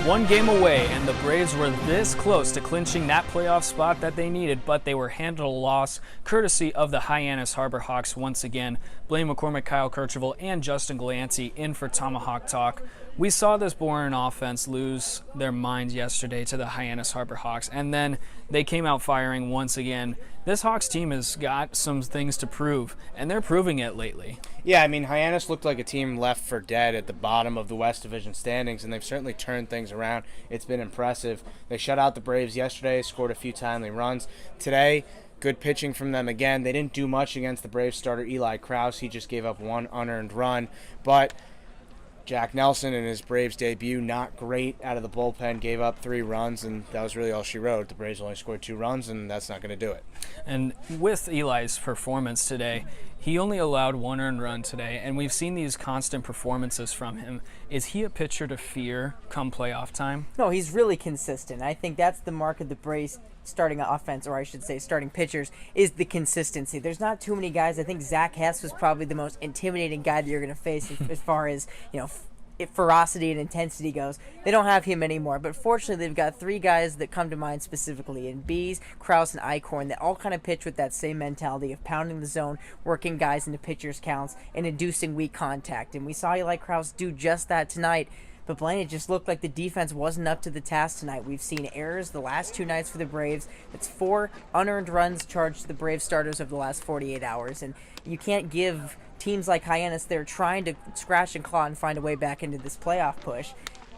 One game away, and the Braves were this close to clinching that playoff spot that they needed, but they were handed a loss courtesy of the Hyannis Harbor Hawks once again. Blaine McCormick, Kyle Kercheval, and Justin Glancy in for Tomahawk Talk. We saw this Bourne offense lose their minds yesterday to the Hyannis Harbor Hawks, and then they came out firing once again. This Hawks team has got some things to prove, and they're proving it lately. Yeah, I mean, Hyannis looked like a team left for dead at the bottom of the West Division standings, and they've certainly turned things around. It's been impressive. They shut out the Braves yesterday, scored a few timely runs. Today, good pitching from them again. They didn't do much against the Braves starter Eli Krause. He just gave up one unearned run, but Jack Nelson in his Braves debut, not great out of the bullpen, gave up 3 runs, and that was really all she wrote. The Braves only scored 2 runs, and that's not going to do it. And with Eli's performance today, he only allowed 1 earned run today, and we've seen these constant performances from him. Is he a pitcher to fear come playoff time? No, he's really consistent. I think that's the mark of the Braves starting offense, or I should say starting pitchers, is the consistency. There's not too many guys. I think Zach Hess was probably the most intimidating guy that you're going to face as far as, ferocity and intensity goes. They don't have him anymore, but fortunately they've got 3 guys that come to mind specifically in Bees, Krause, and Eichhorn that all kind of pitch with that same mentality of pounding the zone, working guys into pitchers' counts, and inducing weak contact. And we saw Eli Krause do just that tonight. But Blaine, it just looked like the defense wasn't up to the task tonight. We've seen errors the last 2 nights for the Braves. It's 4 unearned runs charged to the Braves starters over the last 48 hours. And you can't give teams like Hyannis, they're trying to scratch and claw and find a way back into this playoff push,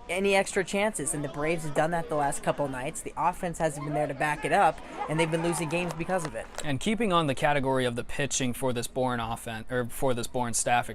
any extra chances, and the Braves have done that the last couple nights. The offense hasn't been there to back it up, and they've been losing games because of it. And keeping on the category of the pitching for this Bourne offense, or for this Bourne staff,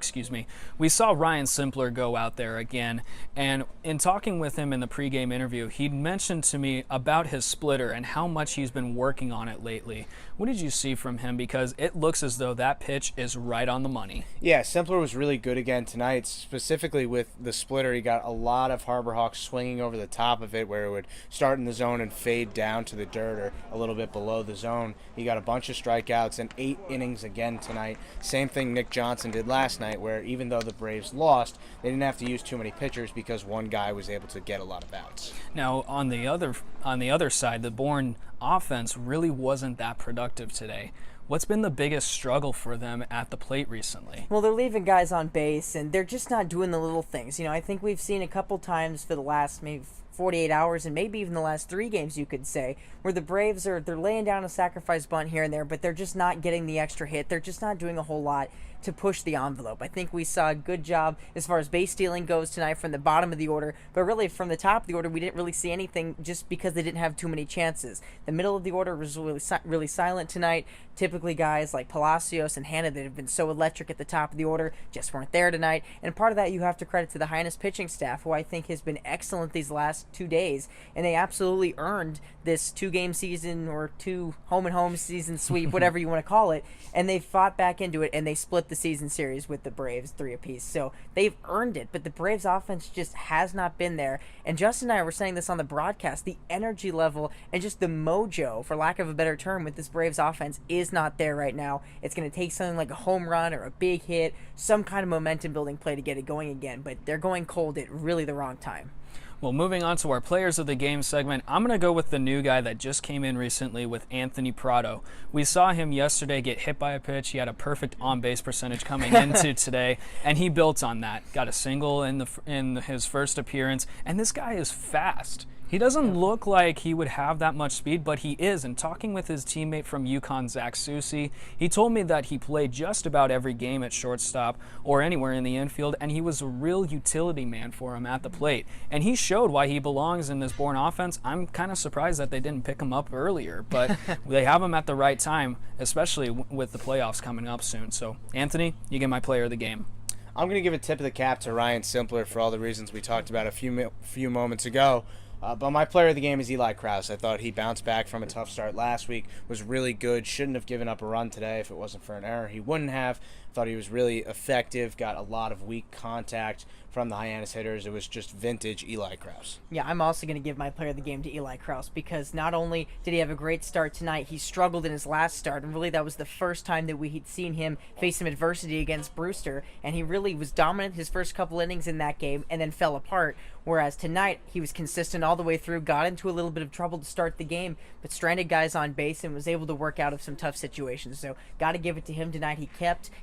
we saw Ryan Simpler go out there again, and in talking with him in the pregame interview, he mentioned to me about his splitter and how much he's been working on it lately. What did you see from him? Because it looks as though that pitch is right on the money. Yeah, Simpler was really good again tonight, specifically with the splitter. He got a lot of Harbor Hawks swinging over the top of it, where it would start in the zone and fade down to the dirt or a little bit below the zone. He got a bunch of strikeouts and 8 innings again tonight. Same thing Nick Johnson did last night, where even though the Braves lost, they didn't have to use too many pitchers because one guy was able to get a lot of outs. Now, on the other side, the Bourne offense really wasn't that productive today. What's been the biggest struggle for them at the plate recently? Well, they're leaving guys on base, and they're just not doing the little things. I think we've seen a couple times for the last maybe 48 hours and maybe even the last 3 games, you could say, where the Braves they're laying down a sacrifice bunt here and there, but they're just not getting the extra hit. They're just not doing a whole lot to push the envelope. I think we saw a good job as far as base stealing goes tonight from the bottom of the order, but really from the top of the order, we didn't really see anything just because they didn't have too many chances. The middle of the order was really silent tonight. Typically guys like Palacios and Hannah that have been so electric at the top of the order just weren't there tonight, and part of that you have to credit to the Hyannis pitching staff, who I think has been excellent these last 2 days, and they absolutely earned this 2-game season or 2 home-and-home season sweep, whatever you want to call it, and they fought back into it, and they split the season series with the Braves 3 apiece. So they've earned it, but the Braves offense just has not been there. And Justin and I were saying this on the broadcast, the energy level and just the mojo, for lack of a better term, with this Braves offense is not there right now. It's going to take something like a home run or a big hit, some kind of momentum building play to get it going again, but they're going cold at really the wrong time. Well, moving on to our Players of the Game segment, I'm going to go with the new guy that just came in recently with Anthony Prado. We saw him yesterday get hit by a pitch. He had a perfect on-base percentage coming into today, and he built on that. Got a single in his first appearance, and this guy is fast. He doesn't look like he would have that much speed, but he is. And talking with his teammate from UConn, Zach Susi, he told me that he played just about every game at shortstop or anywhere in the infield, and he was a real utility man for him at the plate. And he showed why he belongs in this Bourne offense. I'm kind of surprised that they didn't pick him up earlier, but they have him at the right time, especially with the playoffs coming up soon. So, Anthony, you get my Player of the Game. I'm going to give a tip of the cap to Ryan Simpler for all the reasons we talked about a few moments ago. But my Player of the Game is Eli Krause. I thought he bounced back from a tough start last week, was really good, shouldn't have given up a run today. If it wasn't for an error, he wouldn't have. Thought he was really effective, got a lot of weak contact, from the Hyannis hitters. It was just vintage Eli Krause. Yeah, I'm also going to give my player of the game to Eli Krause, because not only did he have a great start tonight, he struggled in his last start, and really that was the first time that we'd seen him face some adversity against Brewster, and he really was dominant his first couple innings in that game and then fell apart. Whereas tonight, he was consistent all the way through, got into a little bit of trouble to start the game, but stranded guys on base and was able to work out of some tough situations. So, got to give it to him tonight.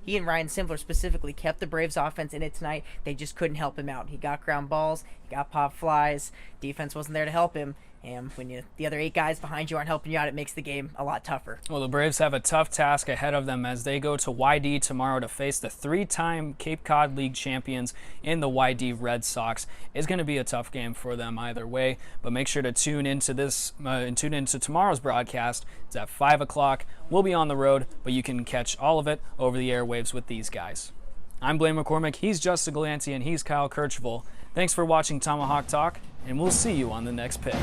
He and Ryan Simpler specifically kept the Braves offense in it tonight. They just couldn't help him out. He got ground balls, he got pop flies, defense wasn't there to help him. And when the other 8 guys behind you aren't helping you out, it makes the game a lot tougher. Well, the Braves have a tough task ahead of them as they go to YD tomorrow to face the 3-time Cape Cod League champions in the YD Red Sox. It's going to be a tough game for them either way, but make sure to tune into tomorrow's broadcast. It's at 5 o'clock. We'll be on the road, but you can catch all of it over the airwaves with these guys. I'm Blaine McCormick, he's Justin Galanti, and he's Kyle Kirchvoll. Thanks for watching Tomahawk Talk, and we'll see you on the next pitch.